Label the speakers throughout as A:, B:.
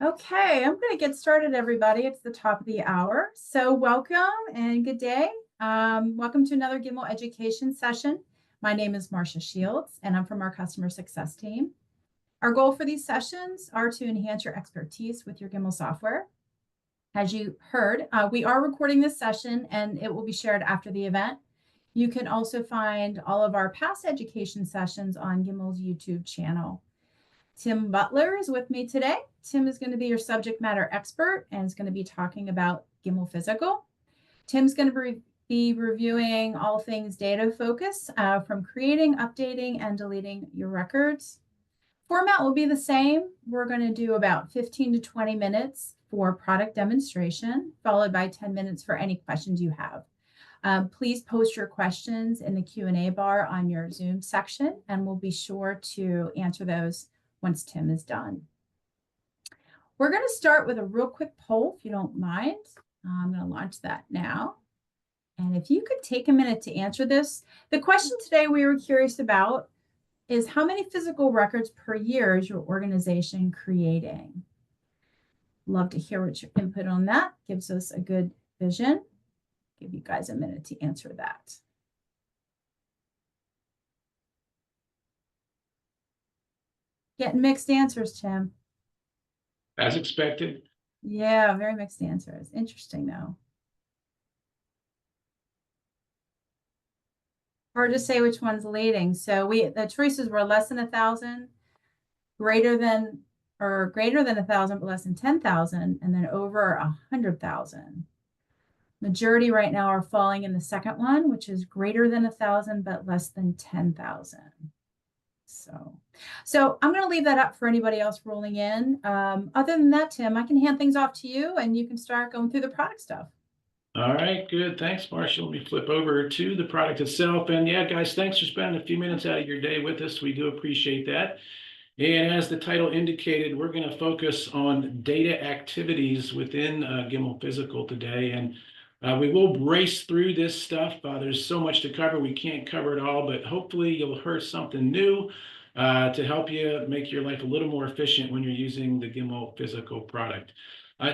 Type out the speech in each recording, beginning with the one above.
A: Okay, I'm going to get started, everybody. It's the top of the hour. So welcome and good day. Welcome to another Gimmal education session. My name is Marcia Shields, and I'm from our customer success team. Our goal for these sessions are to enhance your expertise with your Gimmal software. As you heard, we are recording this session and it will be shared after the event. You can also find all of our past education sessions on Gimmal's YouTube channel. Tim Butler is with me today. Tim is going to be your subject matter expert and is going to be talking about Gimmal Physical. Tim's going to be reviewing all things data focus from creating, updating, and deleting your records. Format will be the same. We're going to do about 15 to 20 minutes for product demonstration, followed by 10 minutes for any questions you have. Please post your questions in the Q&A bar on your Zoom section, and we'll be sure to answer those once Tim is done. We're going to start with a real quick poll, if you don't mind. I'm going to launch that now. And if you could take a minute to answer this, the question today we were curious about is how many physical records per year is your organization creating? Love to hear what your input on that gives us a good vision. Give you guys a minute to answer that. Getting mixed answers, Tim.
B: As expected.
A: Yeah, very mixed answers. Interesting, though. Hard to say which one's leading. So the choices were less than 1,000, greater than 1,000, but less than 10,000, and then over 100,000. Majority right now are falling in the second one, which is greater than 1,000, but less than 10,000. So I'm going to leave that up for anybody else rolling in. Other than that, Tim, I can hand things off to you and you can start going through the product stuff.
B: All right, good. Thanks, Marshall. Let me flip over to the product itself. And yeah, guys, thanks for spending a few minutes out of your day with us. We do appreciate that. And as the title indicated, we're going to focus on data activities within Gimmal Physical today. And we will race through this stuff. There's so much to cover. We can't cover it all, but hopefully you'll hear something new to help you make your life a little more efficient when you're using the Gimmal Physical product.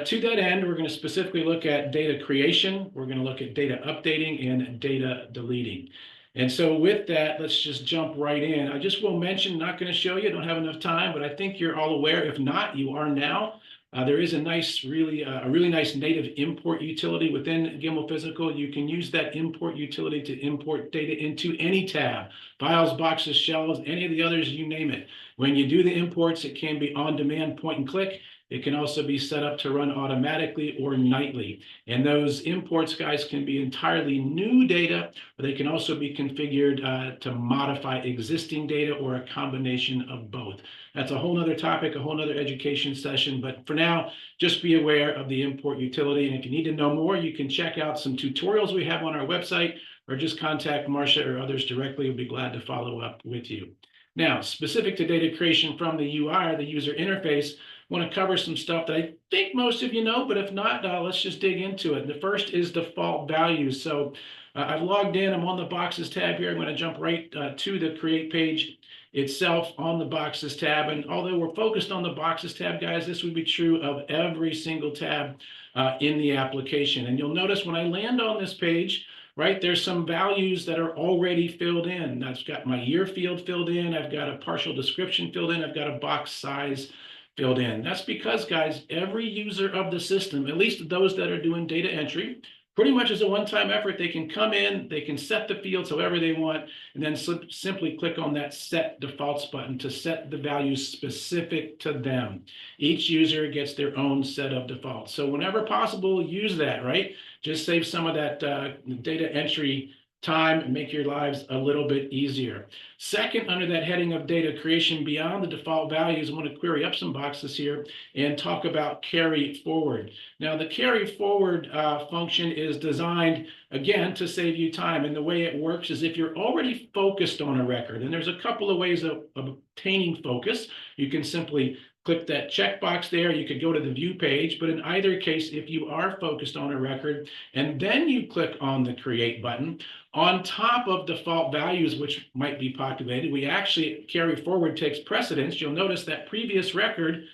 B: To that end, we're going to specifically look at data creation. We're going to look at data updating and data deleting. And so with that, let's just jump right in. I just will mention, not going to show you, don't have enough time, but I think you're all aware. If not, you are now. There is a really nice native import utility within Gimmal Physical. You can use that import utility to import data into any tab, files, boxes, shelves, any of the others, you name it. When you do the imports, it can be on demand, point and click. It can also be set up to run automatically or nightly. And those imports, guys, can be entirely new data, or they can also be configured to modify existing data or a combination of both. That's a whole nother topic, a whole nother education session. But for now, just be aware of the import utility. And if you need to know more, you can check out some tutorials we have on our website, or just contact Marcia or others directly. We'll be glad to follow up with you. Now, specific to data creation from the UI, the user interface, want to cover some stuff that I think most of you know, but if not, let's just dig into it. The first is default values. So I've logged in, I'm on the boxes tab here. I'm going to jump right to the create page itself on the boxes tab. And although we're focused on the boxes tab, guys, this would be true of every single tab in the application. And you'll notice when I land on this page, right, there's some values that are already filled in. I've got my year field filled in. I've got a partial description filled in. I've got a box size filled in. That's because, guys, every user of the system, at least those that are doing data entry, pretty much as a one-time effort, they can come in, they can set the fields however they want, and then simply click on that Set Defaults button to set the values specific to them. Each user gets their own set of defaults. So whenever possible, use that, right? Just save some of that data entry time and make your lives a little bit easier. Second, under that heading of data creation beyond the default values, I want to query up some boxes here and talk about carry forward. Now, the carry forward function is designed, again, to save you time. And the way it works is if you're already focused on a record, and there's a couple of ways of obtaining focus. You can simply click that checkbox there. You could go to the view page, but in either case, if you are focused on a record and then you click on the create button, on top of default values, which might be populated, we actually carry forward takes precedence. You'll notice that previous record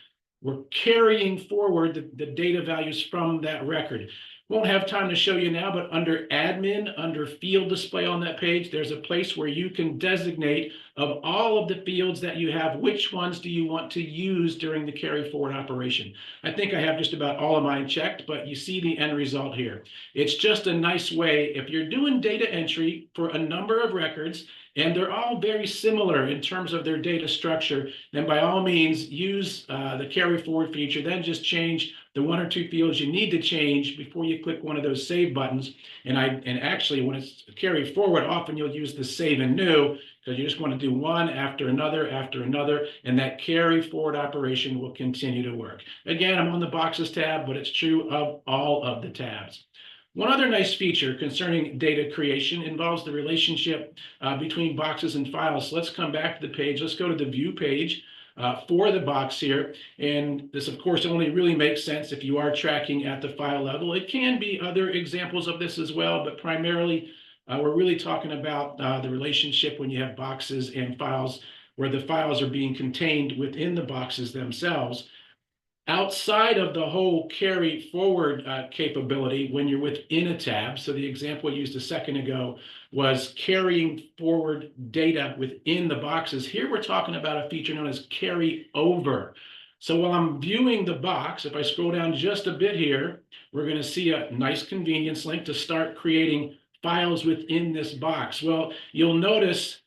B: we're carrying forward the data values from that record. Won't have time to show you now, but under admin, under field display on that page, there's a place where you can designate of all of the fields that you have, which ones do you want to use during the carry forward operation. I think I have just about all of mine checked, but you see the end result here. It's just a nice way, if you're doing data entry for a number of records, and they're all very similar in terms of their data structure, then by all means use the carry forward feature, then just change the one or two fields you need to change before you click one of those save buttons. And actually when it's carry forward, often you'll use the save and new, because you just want to do one after another, and that carry forward operation will continue to work. Again, I'm on the boxes tab, but it's true of all of the tabs. One other nice feature concerning data creation involves the relationship between boxes and files. So let's come back to the page. Let's go to the view page for the box here. And this, of course, only really makes sense if you are tracking at the file level. It can be other examples of this as well, but primarily we're really talking about the relationship when you have boxes and files where the files are being contained within the boxes themselves. Outside of the whole carry forward capability when you're within a tab, so the example I used a second ago was carrying forward data within the boxes. Here we're talking about a feature known as carry over. So while I'm viewing the box, if I scroll down just a bit here, we're going to see a nice convenience link to start creating files within this box. Well, you'll notice,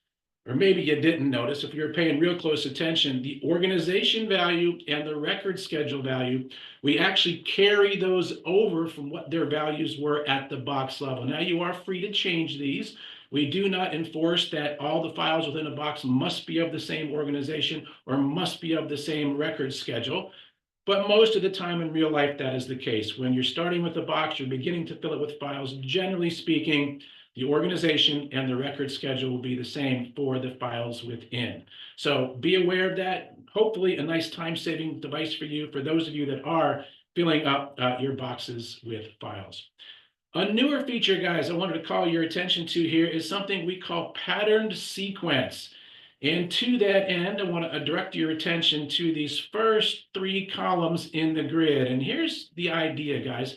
B: or maybe you didn't notice if you're paying real close attention, the organization value and the record schedule value, we actually carry those over from what their values were at the box level. Now you are free to change these. We do not enforce that all the files within a box must be of the same organization or must be of the same record schedule. But most of the time in real life, that is the case. When you're starting with a box, you're beginning to fill it with files. Generally speaking, the organization and the record schedule will be the same for the files within. So be aware of that. Hopefully a nice time-saving device for you, for those of you that are filling up your boxes with files. A newer feature, guys, I wanted to call your attention to here is something we call patterned sequence. And to that end, I want to direct your attention to these first three columns in the grid. And here's the idea, guys.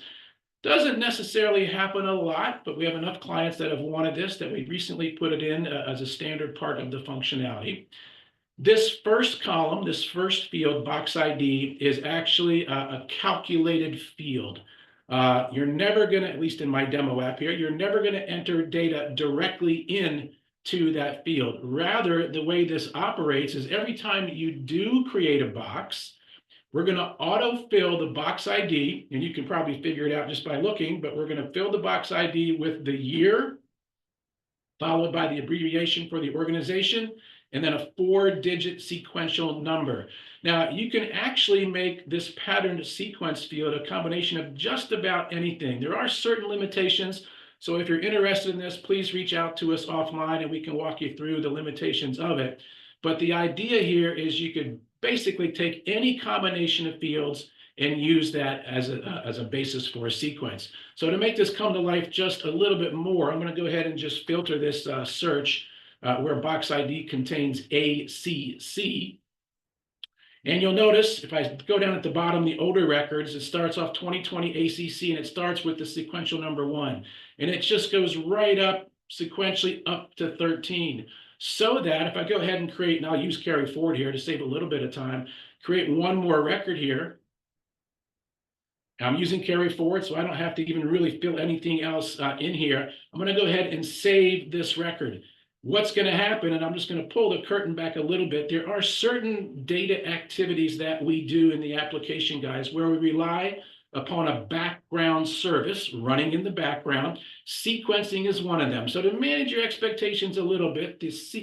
B: Doesn't necessarily happen a lot, but we have enough clients that have wanted this that we recently put it in as a standard part of the functionality. This first column, this first field, box ID, is actually a calculated field. You're never going to, at least in my demo app here, you're never going to enter data directly in to that field. Rather, the way this operates is every time you do create a box, we're going to autofill the box ID, and you can probably figure it out just by looking, but we're going to fill the box ID with the year, followed by the abbreviation for the organization, and then a 4-digit sequential number. Now, you can actually make this patterned sequence field a combination of just about anything. There are certain limitations, so if you're interested in this, please reach out to us offline and we can walk you through the limitations of it. But the idea here is you could basically take any combination of fields and use that as a basis for a sequence. So to make this come to life just a little bit more, I'm going to go ahead and just filter this search where box ID contains ACC. And you'll notice if I go down at the bottom, the older records, it starts off 2020 ACC and it starts with the sequential number 1. And it just goes right up sequentially up to 13. So that if I go ahead and create, and I'll use carry forward here to save a little bit of time, create one more record here. I'm using carry forward, so I don't have to even really fill anything else in here. I'm going to go ahead and save this record. What's going to happen, and I'm just going to pull the curtain back a little bit, there are certain data activities that we do in the application, guys, where we rely upon a background service running in the background. Sequencing is one of them. So to manage your expectations a little bit, this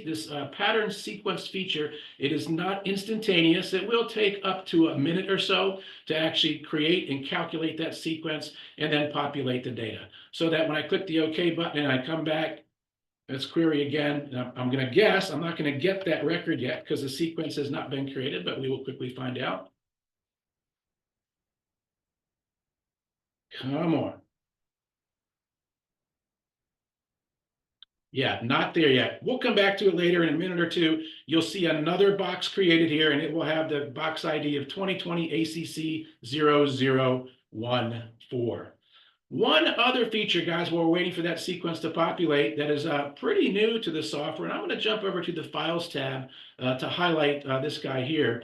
B: pattern sequence feature, it is not instantaneous. It will take up to a minute or so to actually create and calculate that sequence and then populate the data. So that when I click the OK button and I come back, let's query again. I'm going to guess I'm not going to get that record yet because the sequence has not been created, but we will quickly find out. Come on. Yeah, not there yet. We'll come back to it later in a minute or two. You'll see another box created here, and it will have the box ID of 2020 ACC 0014. One other feature, guys, while we're waiting for that sequence to populate, that is pretty new to the software, and I'm going to jump over to the Files tab to highlight this guy here.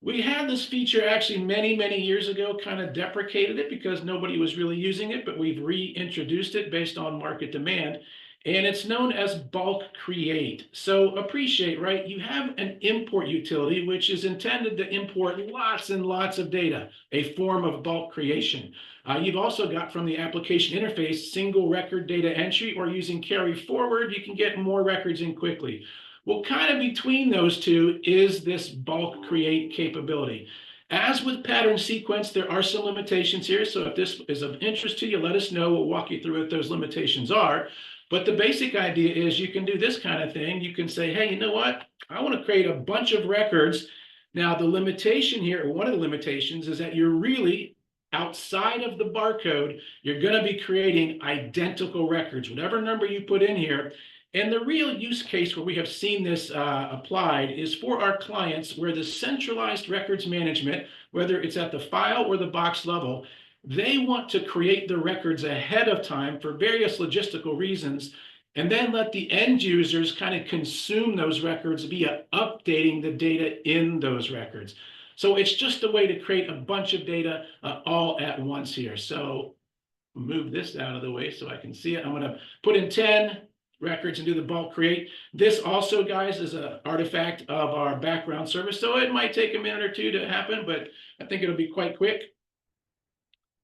B: We had this feature actually many, many years ago, kind of deprecated it because nobody was really using it, but we've reintroduced it based on market demand. And it's known as bulk create. So appreciate, right? You have an import utility, which is intended to import lots and lots of data, a form of bulk creation. You've also got from the application interface, single record data entry, or using carry forward, you can get more records in quickly. Well, kind of between those two is this bulk create capability. As with pattern sequence, there are some limitations here. So if this is of interest to you, let us know. We'll walk you through what those limitations are. But the basic idea is you can do this kind of thing. You can say, hey, you know what? I want to create a bunch of records. Now, the limitation here, or one of the limitations, is that you're really outside of the barcode. You're going to be creating identical records. Whatever number you put in here, and the real use case where we have seen this applied is for our clients where the centralized records management, whether it's at the file or the box level, they want to create the records ahead of time for various logistical reasons, and then let the end users kind of consume those records via updating the data in those records. So it's just a way to create a bunch of data all at once here. So move this out of the way so I can see it. I'm going to put in 10 records and do the bulk create. This also, guys, is an artifact of our background service. So it might take a minute or two to happen, but I think it'll be quite quick.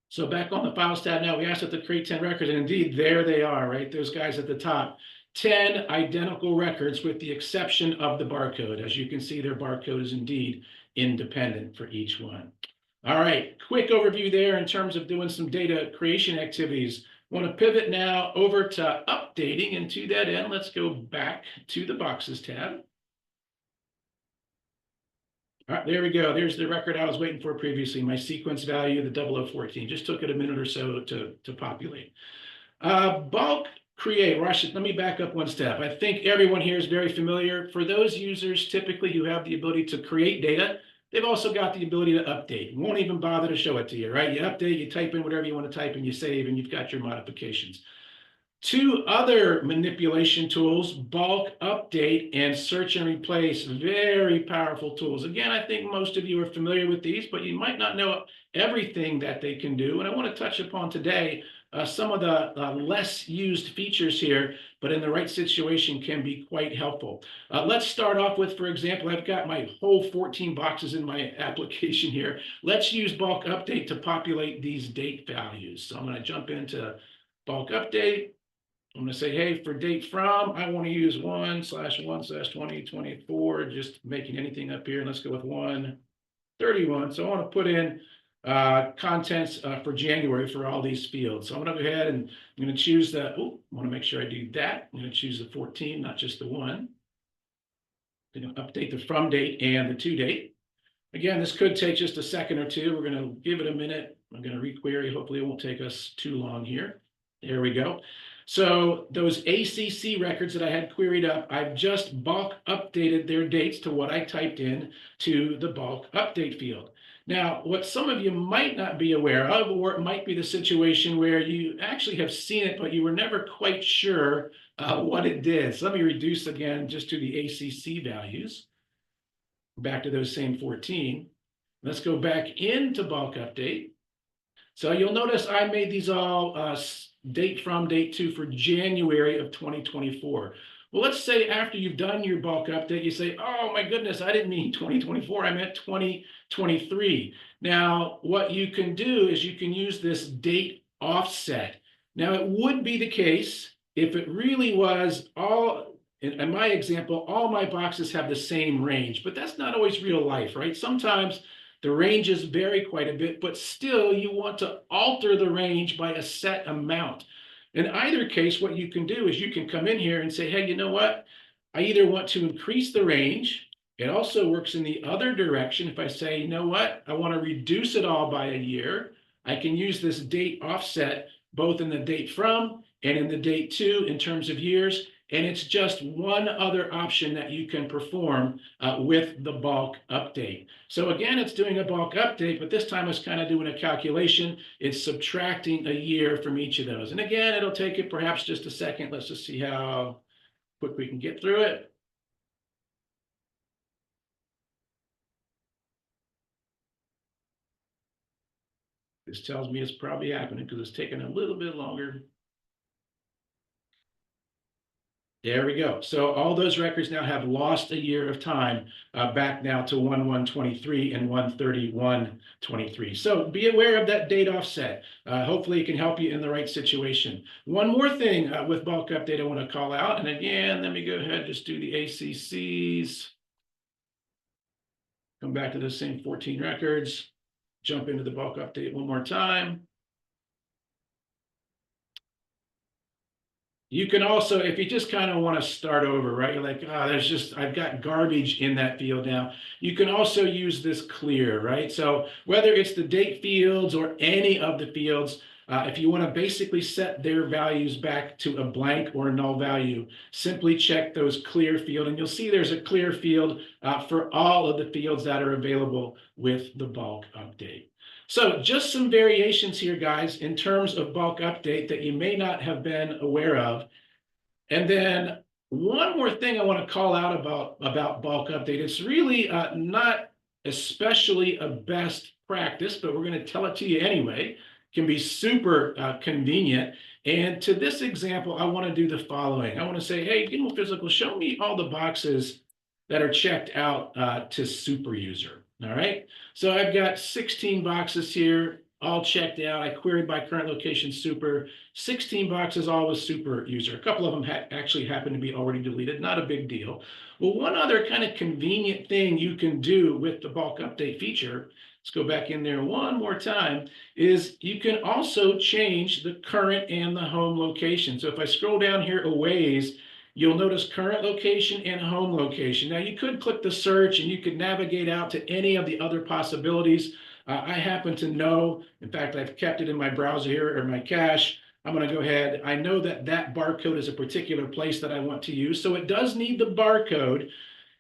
B: So back on the Files tab now, we asked it to create 10 records, and indeed, there they are, right? Those guys at the top. 10 identical records with the exception of the barcode. As you can see, their barcode is indeed independent for each one. All right, quick overview there in terms of doing some data creation activities. Want to pivot now over to updating, and to that end, let's go back to the Boxes tab. All right, there we go. There's the record I was waiting for previously, my sequence value, the 0014. Just took it a minute or so to populate. Bulk create, or let me back up one step. I think everyone here is very familiar. For those users typically who have the ability to create data, they've also got the ability to update. Won't even bother to show it to you, right? You update, you type in whatever you want to type in, you save, and you've got your modifications. Two other manipulation tools, bulk update and search and replace, very powerful tools. Again, I think most of you are familiar with these, but you might not know everything that they can do. And I want to touch upon today some of the less used features here, but in the right situation can be quite helpful. Let's start off with, for example, I've got my whole 14 boxes in my application here. Let's use bulk update to populate these date values. So I'm going to jump into bulk update. I'm going to say, hey, for date from, I want to use 1/1/2024, just making anything up here. Let's go with 1/31. So I want to put in contents for January for all these fields. So I'm going to go ahead and I'm going to choose the, I want to make sure I do that. I'm going to choose the 14, not just the 1. I'm going to update the from date and the to date. Again, this could take just a second or two. We're going to give it a minute. I'm going to requery. Hopefully it won't take us too long here. There we go. So those ACC records that I had queried up, I've just bulk updated their dates to what I typed in to the bulk update field. Now, what some of you might not be aware of, or it might be the situation where you actually have seen it, but you were never quite sure what it did. So let me reduce again just to the ACC values, back to those same 14. Let's go back into bulk update. So you'll notice I made these all date from, date to for January of 2024. Well, let's say after you've done your bulk update, you say, oh my goodness, I didn't mean 2024, I meant 2023. Now, what you can do is you can use this date offset. Now, it would be the case if it really was all, in my example, all my boxes have the same range, but that's not always real life, right? Sometimes the ranges vary quite a bit, but still you want to alter the range by a set amount. In either case, what you can do is you can come in here and say, hey, you know what? I either want to increase the range. It also works in the other direction. If I say, you know what? I want to reduce it all by a year. I can use this date offset both in the date from and in the date to in terms of years. And it's just one other option that you can perform with the bulk update. So again, it's doing a bulk update, but this time it's kind of doing a calculation. It's subtracting a year from each of those. And again, it'll take it perhaps just a second. Let's just see how quick we can get through it. This tells me it's probably happening because it's taking a little bit longer. There we go. So all those records now have lost a year of time back now to 1/1/23 and 1/31/23. So be aware of that date offset. Hopefully it can help you in the right situation. One more thing with bulk update I want to call out. And again, let me go ahead and just do the ACCs. Come back to the same 14 records. Jump into the bulk update one more time. You can also, if you just kind of want to start over, right? You're like, I've got garbage in that field now. You can also use this clear, right? So whether it's the date fields or any of the fields, if you want to basically set their values back to a blank or a null value, simply check those clear field. And you'll see there's a clear field for all of the fields that are available with the bulk update. So just some variations here, guys, in terms of bulk update that you may not have been aware of. And then one more thing I want to call out about bulk update. It's really not especially a best practice, but we're going to tell it to you anyway. It can be super convenient. And to this example, I want to do the following. I want to say, hey, Gimmal Physical, show me all the boxes that are checked out to super user. All right. So I've got 16 boxes here, all checked out. I queried by current location super. 16 boxes, all with super user. A couple of them actually happen to be already deleted. Not a big deal. Well, one other kind of convenient thing you can do with the bulk update feature, let's go back in there one more time, is you can also change the current and the home location. So if I scroll down here a ways, you'll notice current location and home location. Now you could click the search and you could navigate out to any of the other possibilities. I happen to know, in fact, I've kept it in my browser here or my cache. I'm going to go ahead. I know that that barcode is a particular place that I want to use. So it does need the barcode.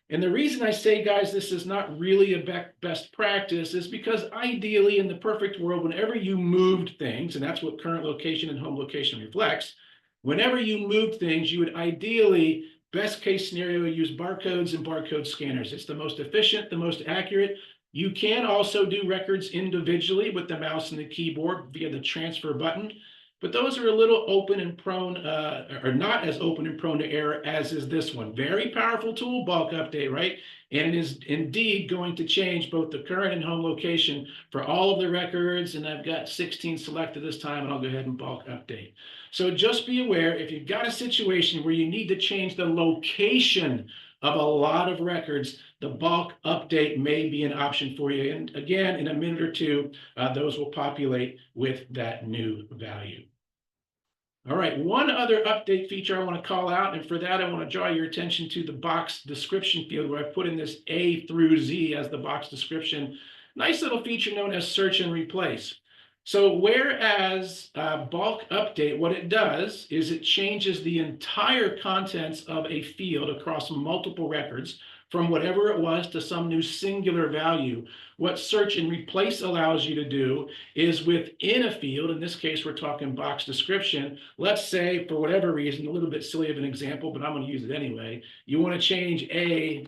B: And the reason I say, guys, this is not really a best practice is because ideally in the perfect world, whenever you moved things, and that's what current location and home location reflects, whenever you moved things, you would ideally, best case scenario, use barcodes and barcode scanners. It's the most efficient, the most accurate. You can also do records individually with the mouse and the keyboard via the transfer button, but those are a little open and prone, or not as open and prone to error as is this one. Very powerful tool, bulk update, right? And it is indeed going to change both the current and home location for all of the records. And I've got 16 selected this time, and I'll go ahead and bulk update. So just be aware, if you've got a situation where you need to change the location of a lot of records, the bulk update may be an option for you. And again, in a minute or two, those will populate with that new value. All right, one other update feature I want to call out, and for that I want to draw your attention to the box description field where I put in this A through Z as the box description. Nice little feature known as search and replace. So whereas bulk update, what it does is it changes the entire contents of a field across multiple records from whatever it was to some new singular value. What search and replace allows you to do is within a field, in this case, we're talking box description. Let's say for whatever reason, a little bit silly of an example, but I'm going to use it anyway. You want to change A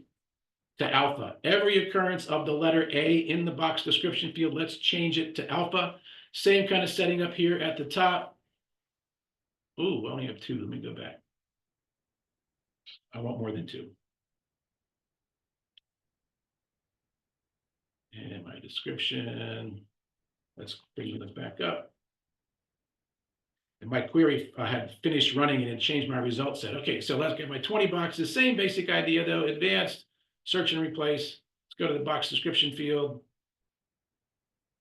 B: to alpha. Every occurrence of the letter A in the box description field, let's change it to alpha. Same kind of setting up here at the top. Ooh, I only have two. Let me go back. I want more than two. And my description, let's bring this back up. And my query had finished running and it changed my result set. Okay, so let's get my 20 boxes. Same basic idea though, advanced, search and replace. Let's go to the box description field.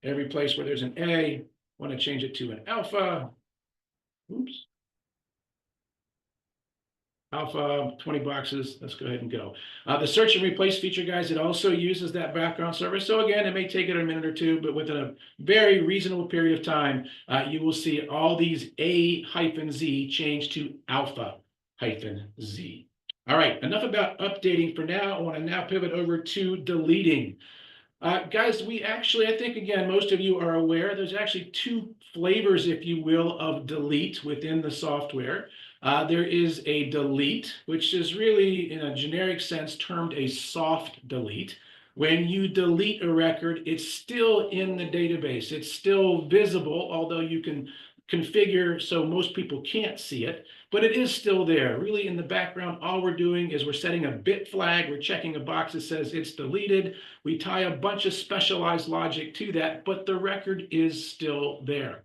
B: Every place where there's an A, want to change it to an alpha. Oops. Alpha, 20 boxes. Let's go ahead and go. The search and replace feature, guys, it also uses that background server. So again, it may take it a minute or two, but within a very reasonable period of time, you will see all these A-Z change to alpha Z. All right, enough about updating for now. I want to now pivot over to deleting. Guys, I think, again, most of you are aware, there's actually two flavors, if you will, of delete within the software. There is a delete, which is really, in a generic sense, termed a soft delete. When you delete a record, it's still in the database. It's still visible, although you can configure so most people can't see it, but it is still there. Really, in the background, all we're doing is we're setting a bit flag. We're checking a box that says it's deleted. We tie a bunch of specialized logic to that, but the record is still there.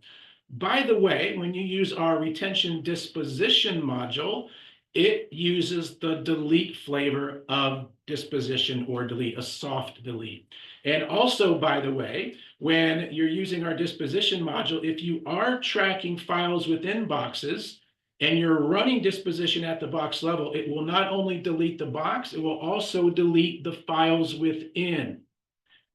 B: By the way, when you use our retention disposition module, it uses the delete flavor of disposition or delete, a soft delete. And also, by the way, when you're using our disposition module, if you are tracking files within boxes and you're running disposition at the box level, it will not only delete the box, it will also delete the files within.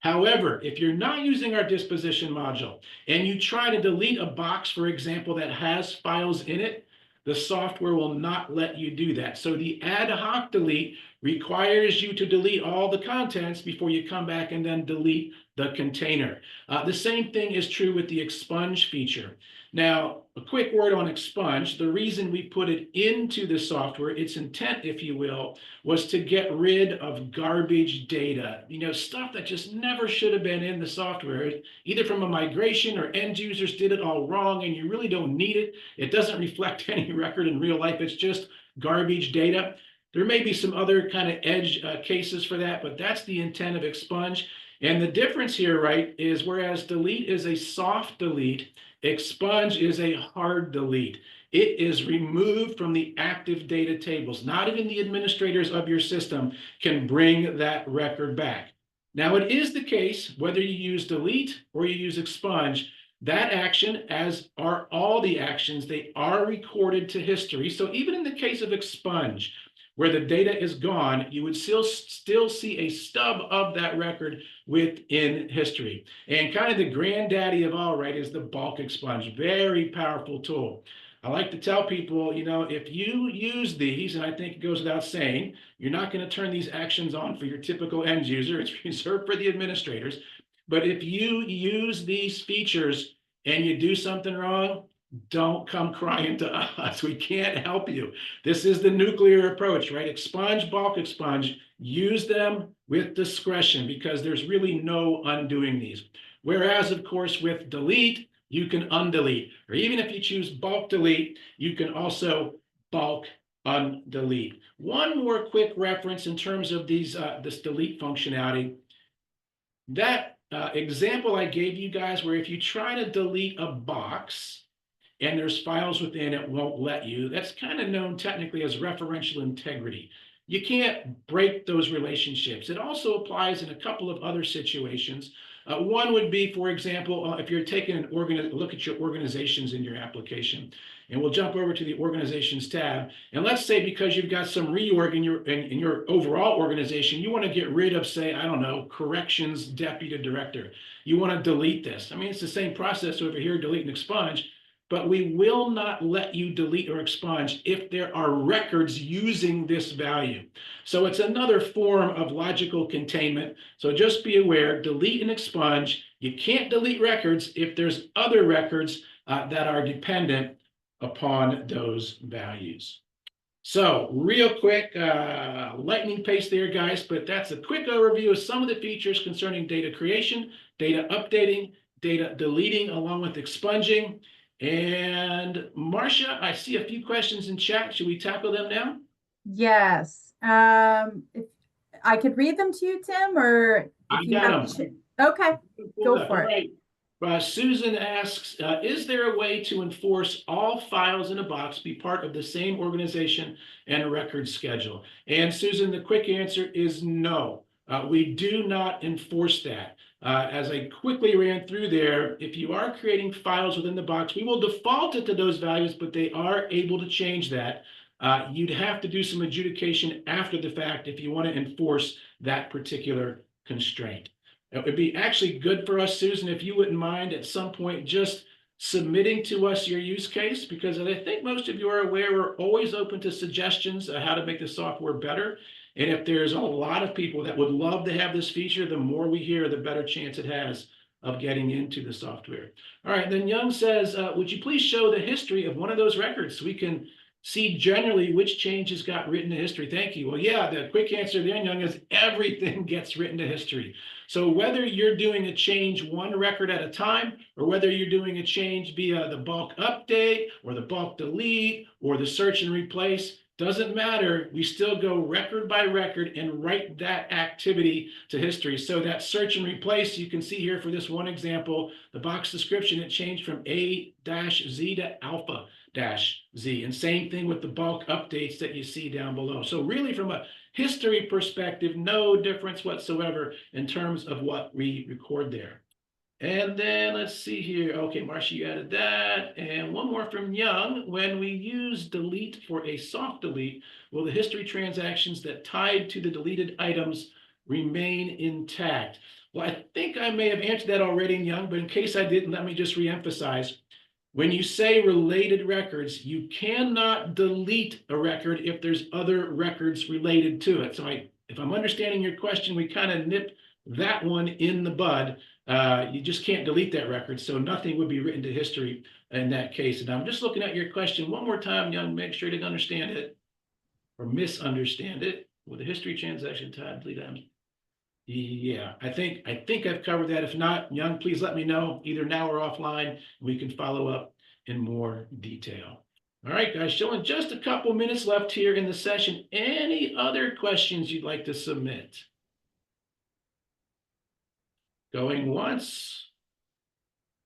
B: However, if you're not using our disposition module and you try to delete a box, for example, that has files in it, the software will not let you do that. So the ad hoc delete requires you to delete all the contents before you come back and then delete the container. The same thing is true with the expunge feature. Now, a quick word on expunge. The reason we put it into the software, its intent, if you will, was to get rid of garbage data, stuff that just never should have been in the software, either from a migration or end users did it all wrong and you really don't need it. It doesn't reflect any record in real life. It's just garbage data. There may be some other kind of edge cases for that, but that's the intent of expunge. And the difference here, right, is whereas delete is a soft delete, expunge is a hard delete. It is removed from the active data tables. Not even the administrators of your system can bring that record back. Now, it is the case, whether you use delete or you use expunge, that action, as are all the actions, they are recorded to history. So even in the case of expunge, where the data is gone, you would still see a stub of that record within history. And kind of the granddaddy of all, right, is the bulk expunge. Very powerful tool. I like to tell people, if you use these, and I think it goes without saying, you're not going to turn these actions on for your typical end user. It's reserved for the administrators. But if you use these features and you do something wrong, don't come crying to us. We can't help you. This is the nuclear approach, right? Expunge, bulk expunge. Use them with discretion because there's really no undoing these. Whereas, of course, with delete, you can undelete. Or even if you choose bulk delete, you can also bulk undelete. One more quick reference in terms of this delete functionality. That example I gave you guys, where if you try to delete a box, and there's files within it won't let you, that's kind of known technically as referential integrity. You can't break those relationships. It also applies in a couple of other situations. One would be, for example, if you're taking a look at your organizations in your application, and we'll jump over to the organizations tab. And let's say because you've got some reorg in your overall organization, you want to get rid of, say, I don't know, corrections deputy director. You want to delete this. I mean, it's the same process over here, delete and expunge. But we will not let you delete or expunge if there are records using this value. So it's another form of logical containment. So just be aware, delete and expunge. You can't delete records if there's other records that are dependent upon those values. So real quick, lightning pace there, guys, but that's a quick overview of some of the features concerning data creation, data updating, data deleting, along with expunging. And Marcia, I see a few questions in chat. Should we tackle them now?
A: Yes. If I could read them to you, Tim, or if you have them. Okay, go for it.
B: Susan asks, is there a way to enforce all files in a box be part of the same organization and a record schedule? And Susan, the quick answer is no. We do not enforce that. As I quickly ran through there, if you are creating files within the box, we will default it to those values, but they are able to change that. You'd have to do some adjudication after the fact if you want to enforce that particular constraint. It would be actually good for us, Susan, if you wouldn't mind at some point just submitting to us your use case, because as I think most of you are aware, we're always open to suggestions on how to make the software better. And if there's a lot of people that would love to have this feature, the more we hear, the better chance it has of getting into the software. All right, then Young says, would you please show the history of one of those records so we can see generally which changes got written to history? Thank you. Well, yeah, the quick answer there, Young, is everything gets written to history. So whether you're doing a change one record at a time, or whether you're doing a change via the bulk update or the bulk delete or the search and replace, doesn't matter. We still go record by record and write that activity to history. So that search and replace, you can see here for this one example, the box description, it changed from A-Z to Alpha-Z. And same thing with the bulk updates that you see down below. So really from a history perspective, no difference whatsoever in terms of what we record there. And then let's see here. Okay, Marcia, you added that. And one more from Young. When we use delete for a soft delete, will the history transactions that tied to the deleted items remain intact? Well, I think I may have answered that already, Young, but in case I didn't, let me just reemphasize. When you say related records, you cannot delete a record if there's other records related to it. So if I'm understanding your question, we kind of nip that one in the bud. You just can't delete that record, so nothing would be written to history in that case. And I'm just looking at your question one more time, Young, make sure you didn't understand it or misunderstand it. With a history transaction tied, delete items. Yeah, I think I've covered that. If not, Young, please let me know either now or offline, and we can follow up in more detail. All right, guys, showing just a couple minutes left here in the session. Any other questions you'd like to submit? Going once,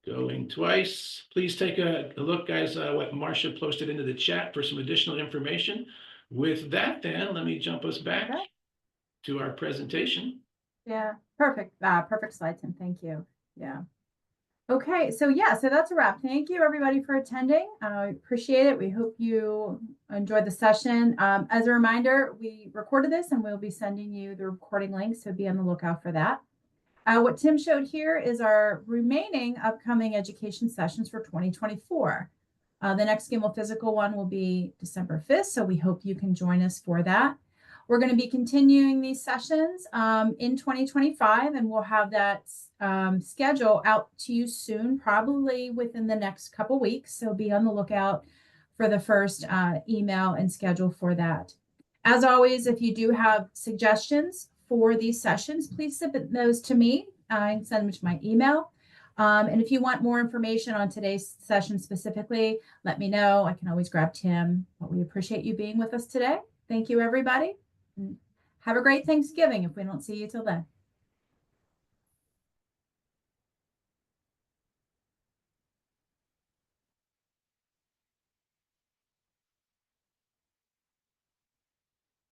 B: going twice. Please take a look, guys, what Marcia posted into the chat for some additional information. With that, then, let me jump us back to our presentation.
A: Yeah, perfect. Perfect slide, Tim. Thank you. Yeah. Okay, so that's a wrap. Thank you, everybody, for attending. I appreciate it. We hope you enjoyed the session. As a reminder, we recorded this and we'll be sending you the recording link, so be on the lookout for that. What Tim showed here is our remaining upcoming education sessions for 2024. The next Gimmal Physical one will be December 5th, so we hope you can join us for that. We're going to be continuing these sessions in 2025, and we'll have that schedule out to you soon, probably within the next couple weeks. So be on the lookout for the first email and schedule for that. As always, if you do have suggestions for these sessions, please submit those to me and send them to my email. And if you want more information on today's session specifically, let me know. I can always grab Tim, but we appreciate you being with us today. Thank you, everybody. Have a great Thanksgiving if we don't see you till then.